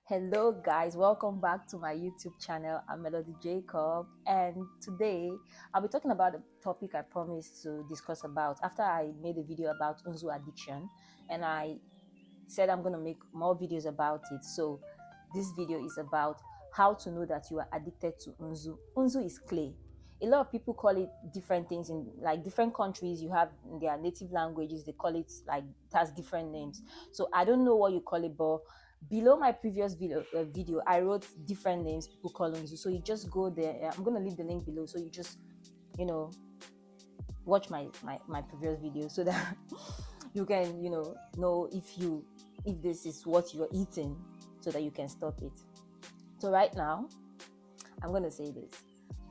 Hello, guys, welcome back to my YouTube channel. I'm Melody Jacob, and today I'll be talking about a topic I promised to discuss about after I made a video about Unzu addiction, and I said I'm going to make more videos about it. So, this video is about how to know that you are addicted to Unzu. Unzu is clay. A lot of people call it different things in like different countries. You have in their native languages, they call it like it has different names. So I don't know what you call it, but below my previous video I wrote different names people call Unzu. So you just go there. I'm gonna leave the link below. So you just you know watch my previous video so that you can know if this is what you're eating so that you can stop it. So right now I'm gonna say this: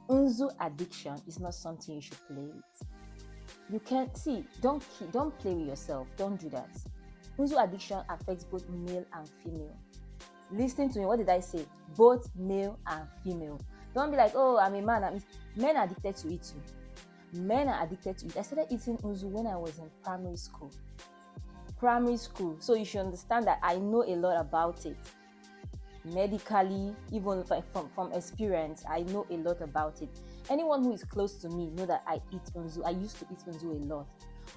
Unzu addiction is not something you should play with. You can't see, don't play with yourself. Don't do that. Unzu addiction affects both male and female. Listen to me. What did I say? Both male and female. Don't be like, oh, I'm a man. Men are addicted to it too. Men are addicted to it. I started eating Unzu when I was in primary school. So you should understand that I know a lot about it. Medically, even from experience, I know a lot about it. Anyone who is close to me know that I eat Unzu. I used to eat Unzu a lot.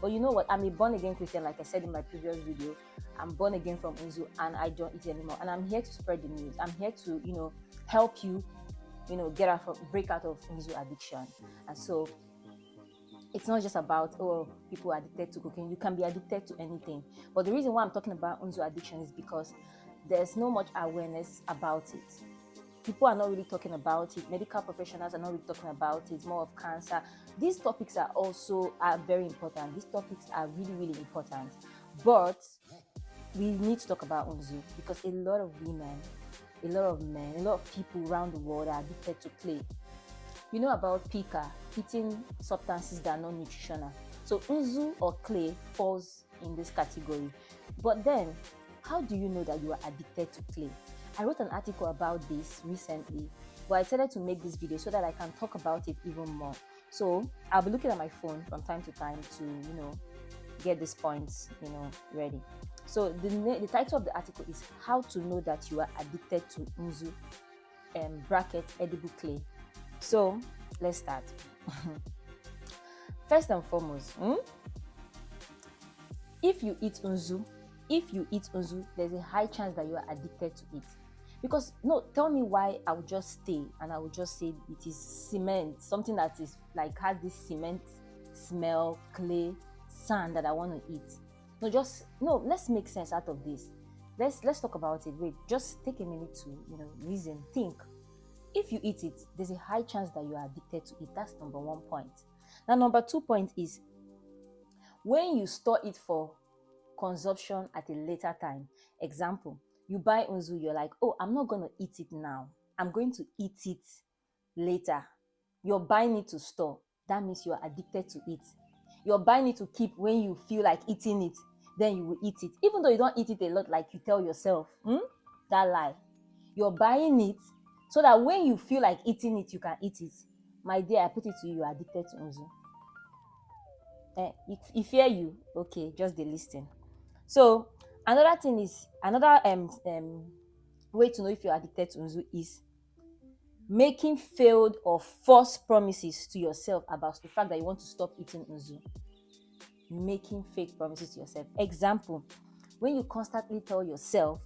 But you know what? I'm a born-again Christian, like I said in my previous video. I'm born again from Unzu and I don't eat it anymore. And I'm here to spread the news. I'm here to, help you, break out of Unzu addiction. And so it's not just about, oh, people are addicted to cocaine. You can be addicted to anything. But the reason why I'm talking about Unzu addiction is because there's no much awareness about it. People are not really talking about it. Medical professionals are not really talking about it. More of cancer. These topics are very important. These topics are really, really important. But we need to talk about Unzu because a lot of women, a lot of men, a lot of people around the world are addicted to clay. You know about Pika, eating substances that are not nutritional. So Unzu or clay falls in this category. But then, how do you know that you are addicted to clay? I wrote an article about this recently, but I decided to make this video so that I can talk about it even more. So I'll be looking at my phone from time to time to, get these points, ready. So the title of the article is How to Know That You Are Addicted to Unzu, bracket edible clay. So let's start. First and foremost, if you eat Unzu, there's a high chance that you are addicted to it. Because tell me why I would just stay and I would just say it is cement, something that is like has this cement smell, clay, sand that I want to eat. Let's make sense out of this. Let's talk about it. Wait, just take a minute to reason, think. If you eat it, there's a high chance that you are addicted to it. That's number 1 point. Now, number 2 point is when you store it for consumption at a later time. Example, you buy Unzu, you're like, oh, I'm not going to eat it now. I'm going to eat it later. You're buying it to store. That means you're addicted to it. You're buying it to keep when you feel like eating it. Then you will eat it. Even though you don't eat it a lot like you tell yourself. That lie. You're buying it so that when you feel like eating it, you can eat it. My dear, I put it to you, you're addicted to Unzu. If hear you, okay, just the listing. So another thing is way to know if you're addicted to Unzu is making failed or false promises to yourself about the fact that you want to stop eating Unzu. Making fake promises to yourself. Example, when you constantly tell yourself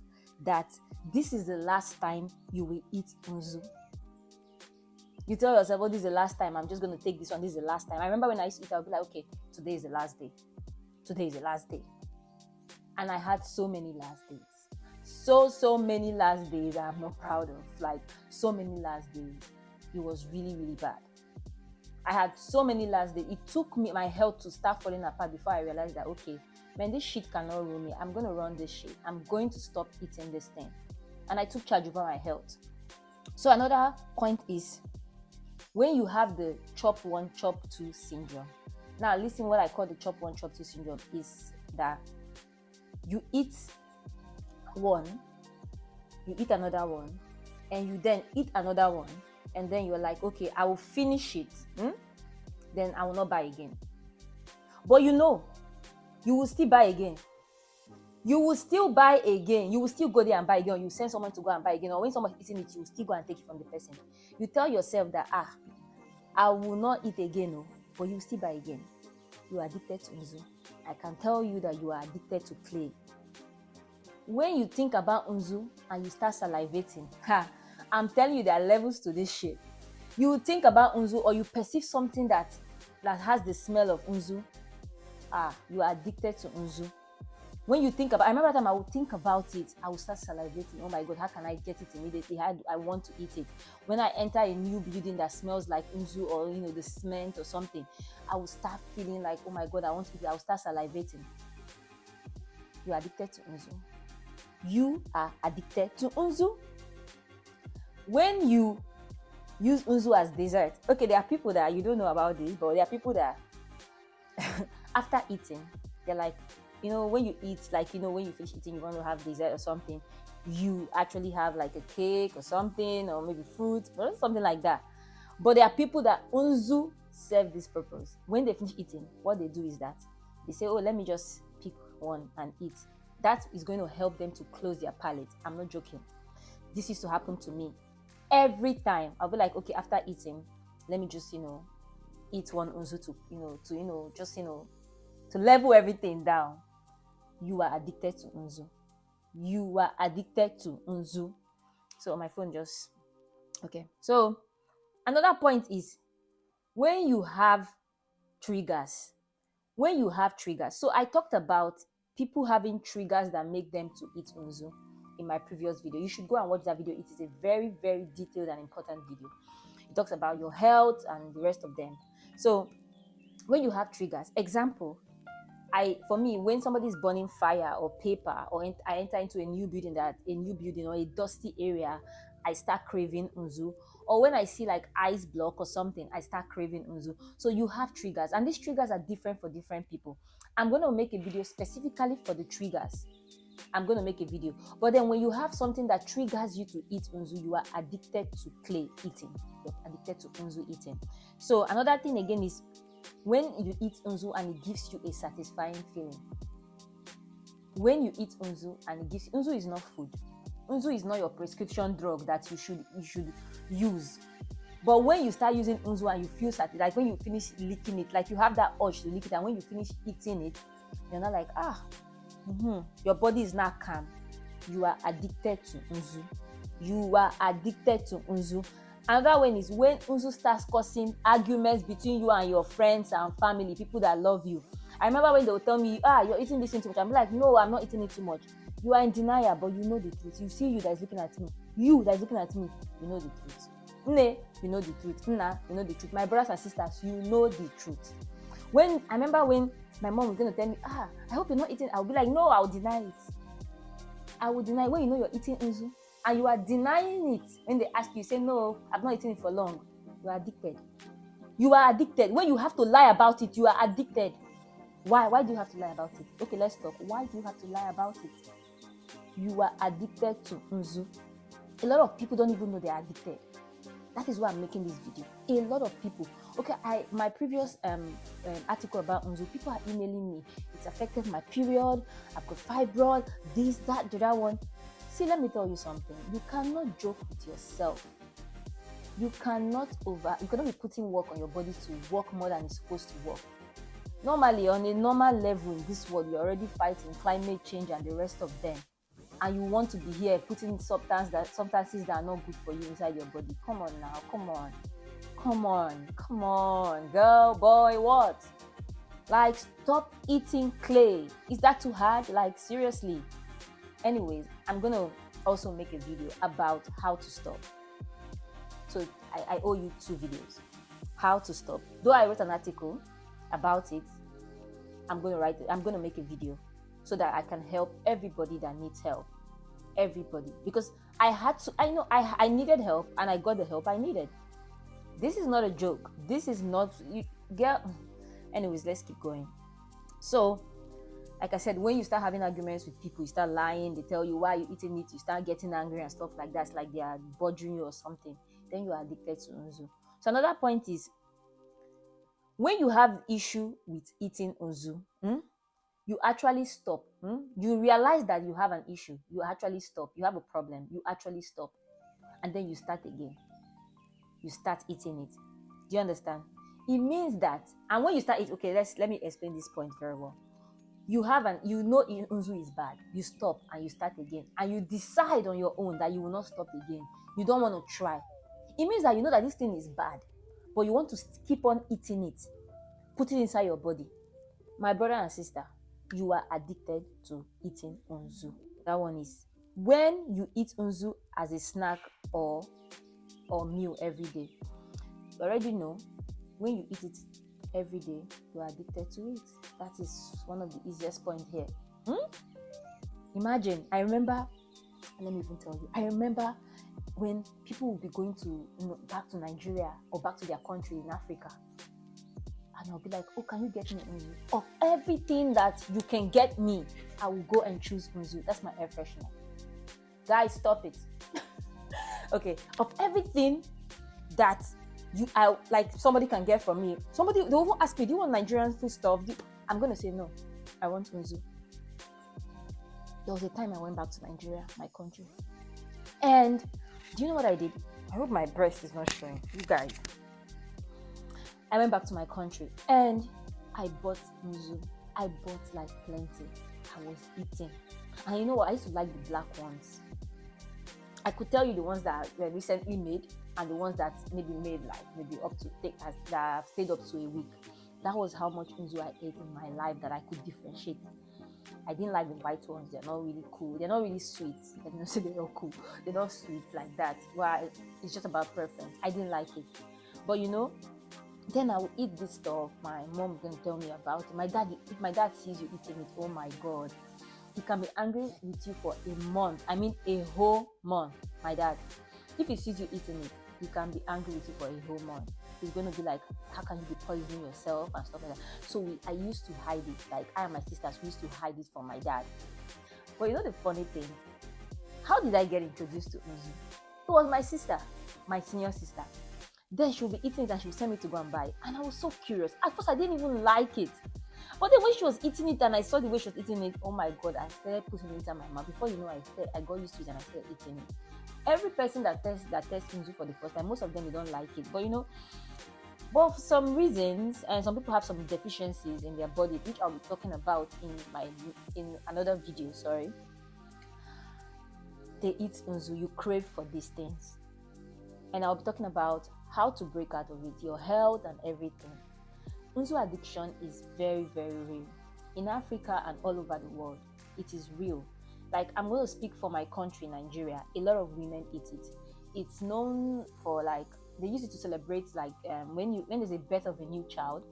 that this is the last time you will eat Unzu. You tell yourself, oh, this is the last time. I'm just going to take this one. This is the last time. I remember when I used to eat, I'll be like, okay, today is the last day. Today is the last day. And I had so many last days. So many last days I'm not proud of. Like, so many last days. It was really, really bad. I had so many last days. It took me my health to start falling apart before I realized that, okay, man, this shit cannot rule me. I'm going to run this shit. I'm going to stop eating this thing. And I took charge over my health. So another point is when you have the chop 1, chop 2 syndrome. Now, listen, what I call the chop 1, chop 2 syndrome is that you eat one, you eat another one, and you then eat another one, and then you're like, okay, I will finish it, then I will not buy again. But you will still buy again. you will still buy again. You will still go there and buy again. Or you send someone to go and buy again. Or when someone is eating it, you will still go and take it from the person. You tell yourself that, I will not eat again, no, but you will still buy again. You are addicted to unzu. I can tell you that you are addicted to clay. When you think about unzu and you start salivating, I'm telling you, there are levels to this shit. You think about unzu or you perceive something that has the smell of unzu, you are addicted to unzu. When you think about, I remember that time I would think about it, I would start salivating. Oh my God, how can I get it immediately? I want to eat it. When I enter a new building that smells like unzu or the cement or something, I will start feeling like, oh my God, I want to eat it. I will start salivating. You are addicted to unzu. You are addicted to unzu. When you use unzu as dessert, okay, there are people that you don't know about this, but there are people that after eating, they're like, when you eat, like, when you finish eating, you want to have dessert or something, you actually have like a cake or something, or maybe fruit or something like that. But there are people that unzu serve this purpose. When they finish eating, what they do is that they say, oh, let me just pick one and eat. That is going to help them to close their palate. I'm not joking. This used to happen to me. Every time I'll be like, okay, after eating, let me just, eat one unzu to level everything down. You are addicted to unzu. You are addicted to unzu. So my phone just, okay. So another point is when you have triggers. So I talked about people having triggers that make them to eat unzu in my previous video. You should go and watch that video. It is a very, very detailed and important video. It talks about your health and the rest of them. So when you have triggers, example, for me, when somebody is burning fire or paper, or I enter into a new building or a dusty area, I start craving unzu. Or when I see like ice block or something, I start craving unzu. So you have triggers, and these triggers are different for different people. I'm going to make a video specifically for the triggers. But then when you have something that triggers you to eat unzu, you are addicted to clay eating. You're addicted to unzu eating. So another thing again is when you eat unzu and it gives you a satisfying feeling. When you eat unzu and it gives, unzu is not food. Unzu is not your prescription drug that you should use. But when you start using unzu and you feel satisfied, like when you finish licking it, like you have that urge to lick it, and when you finish eating it, you're not like, your body is not calm. You are addicted to unzu. You are addicted to unzu. Another one is when unzu starts causing arguments between you and your friends and family, people that love you. I remember when they would tell me, you're eating this thing too much. I'm like, no, I'm not eating it too much. You are in denial, but you know the truth. You see you that is looking at me. You that is looking at me, you know the truth. Nne, you know the truth. Nna, you know the truth. My brothers and sisters, you know the truth. I remember when my mom was going to tell me, I hope you're not eating. I'll be like, no, I'll deny it. I will deny when you know you're eating unzu. And you are denying it. When they ask you, say, no, I've not eaten it for long. You are addicted. You are addicted. When you have to lie about it, you are addicted. Why? Why do you have to lie about it? Okay, let's talk. Why do you have to lie about it? You are addicted to unzu. A lot of people don't even know they are addicted. That is why I'm making this video. A lot of people. Okay, my previous article about unzu, people are emailing me. It's affected my period. I've got fibroid, this, that, the other one. See, let me tell you something. You cannot joke with yourself. You cannot be putting work on your body to work more than it's supposed to work. Normally, on a normal level in this world, you're already fighting climate change and the rest of them. And you want to be here putting substances that are not good for you inside your body. Come on now, come on, girl, boy, what? Like, stop eating clay. Is that too hard? Like, seriously. Anyways, I'm going to also make a video about how to stop. So I owe you 2 videos. How to stop. Though I wrote an article about it, I'm going to make a video so that I can help everybody that needs help. Everybody. Because I needed help and I got the help I needed. This is not a joke. This is not, anyways, let's keep going. So, like I said, when you start having arguments with people, you start lying, they tell you why you're eating it, you start getting angry and stuff like that. It's like they are bothering you or something. Then you are addicted to unzu. So another point is, when you have issue with eating unzu, you actually stop. You realize that you have an issue. You actually stop. You have a problem. You actually stop. And then you start again. You start eating it. Do you understand? It means that, and when you start eating, okay, let me explain this point very well. You know unzu is bad. You stop and you start again. And you decide on your own that you will not stop again. You don't want to try. It means that you know that this thing is bad, but you want to keep on eating it. Put it inside your body. My brother and sister, you are addicted to eating unzu. That one is when you eat unzu as a snack or meal every day. You already know when you eat it every day, you are addicted to it. That is one of the easiest points here. Imagine, let me even tell you, I remember when people will be going to back to Nigeria or back to their country in Africa, and I'll be like, oh, can you get me unzu? Of everything that you can get me, I will go and choose unzu. That's my air freshener. Guys, stop it. Okay, of everything that somebody can get from me, they will ask me, do you want Nigerian food stuff? I'm going to say no, I want unzu. There was a time I went back to Nigeria, my country, and do you know what I did? I hope my breast is not showing, you guys. I went back to my country and I bought unzu. I bought like plenty. I was eating, and you know what? I used to like the black ones. I could tell you the ones that were recently made and the ones that maybe made that stayed up to a week. That was how much unzu I ate in my life that I could differentiate. I didn't like the white ones. They're not really cool. They're not really sweet. I didn't say they're not cool. They're not sweet like that. Well, it's just about preference. I didn't like it. But then I will eat this stuff. My mom is going to tell me about it. If my dad sees you eating it, oh my God. He can be angry with you for a month. I mean, a whole month. My dad, if he sees you eating it, he can be angry with you for a whole month. He's going to be like, how can you be poisoning yourself and stuff like that? So I used to hide it. Like, I and my sisters, we used to hide it from my dad. But the funny thing, how did I get introduced to unzu? It was my sister, my senior sister. Then she'll be eating it and she'll send me to go and buy it. And I was so curious. At first, I didn't even like it. But then when she was eating it and I saw the way she was eating it, oh my God, I started putting it inside my mouth. Before you know, I got used to it and I started eating it. Every person that tests unzu for the first time, most of them, they don't like it. But but for some reasons, and some people have some deficiencies in their body, which I'll be talking about in another video, sorry. They eat unzu, you crave for these things. And I'll be talking about how to break out of it, your health and everything. Unzu addiction is very, very real. In Africa and all over the world, it is real. Like, I'm going to speak for my country, Nigeria. A lot of women eat it. It's known for, like, they use it to celebrate, like, when there's a birth of a new child,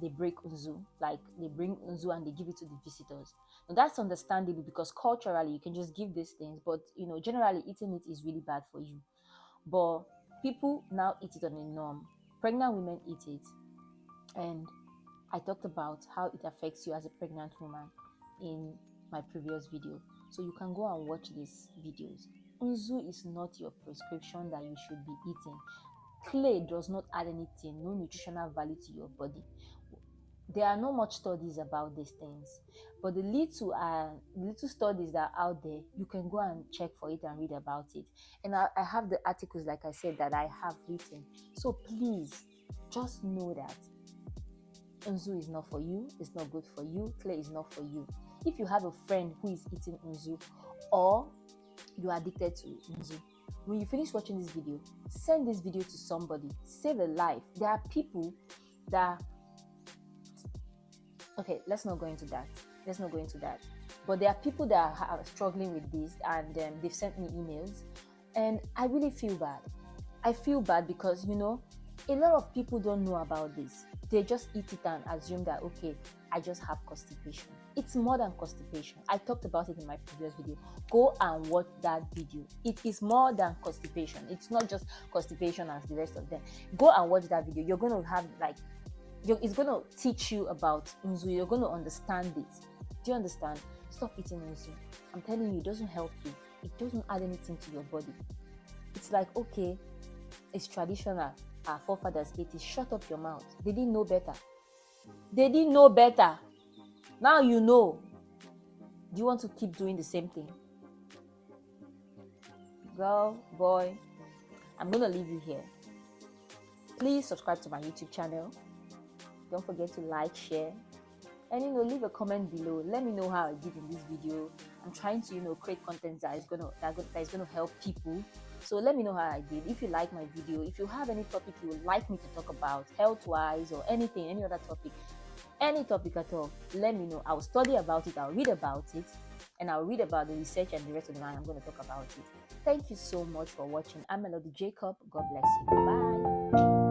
they break unzu. Like, they bring unzu and they give it to the visitors. Now, that's understandable because culturally, you can just give these things. But, generally, eating it is really bad for you. But people now eat it on a norm. Pregnant women eat it. And I talked about how it affects you as a pregnant woman in my previous video. So you can go and watch these videos. Unzu is not your prescription that you should be eating. Clay does not add anything, no nutritional value to your body. There are not much studies about these things, but the little studies that are out there, you can go and check for it and read about it. And I have the articles, like I said, that I have written. So please, just know that unzu is not for you. It's not good for you. Clay is not for you. If you have a friend who is eating unzu or you are addicted to unzu, when you finish watching this video, send this video to somebody. Save a life. There are people that... Okay, let's not go into that. But there are people that are struggling with this, and they've sent me emails, and I really feel bad. I feel bad because, a lot of people don't know about this. They just eat it and assume that, okay, I just have constipation. It's more than constipation. I talked about it in my previous video. Go and watch that video. It is more than constipation. It's not just constipation as the rest of them. Go and watch that video. You're going to have, it's going to teach you about unzu. You're going to understand it. Do you understand? Stop eating unzu. I'm telling you, it doesn't help you. It doesn't add anything to your body. It's like, okay, it's traditional. Our forefathers ate it. Shut up your mouth. They didn't know better. Now you know. Do you want to keep doing the same thing? Girl, boy, I'm going to leave you here. Please subscribe to my YouTube channel. Don't forget to like, share, and leave a comment below. Let me know how I did in this video. I'm trying to create content that is gonna help people. So let me know how I did. If you like my video, if you have any topic you would like me to talk about, health wise or anything, any other topic, any topic at all, let me know. I'll study about it, I'll read about it, and I'll read about the research and the rest of the line. I'm going to talk about it. Thank you so much for watching. I'm Melody Jacob. God bless you. Bye.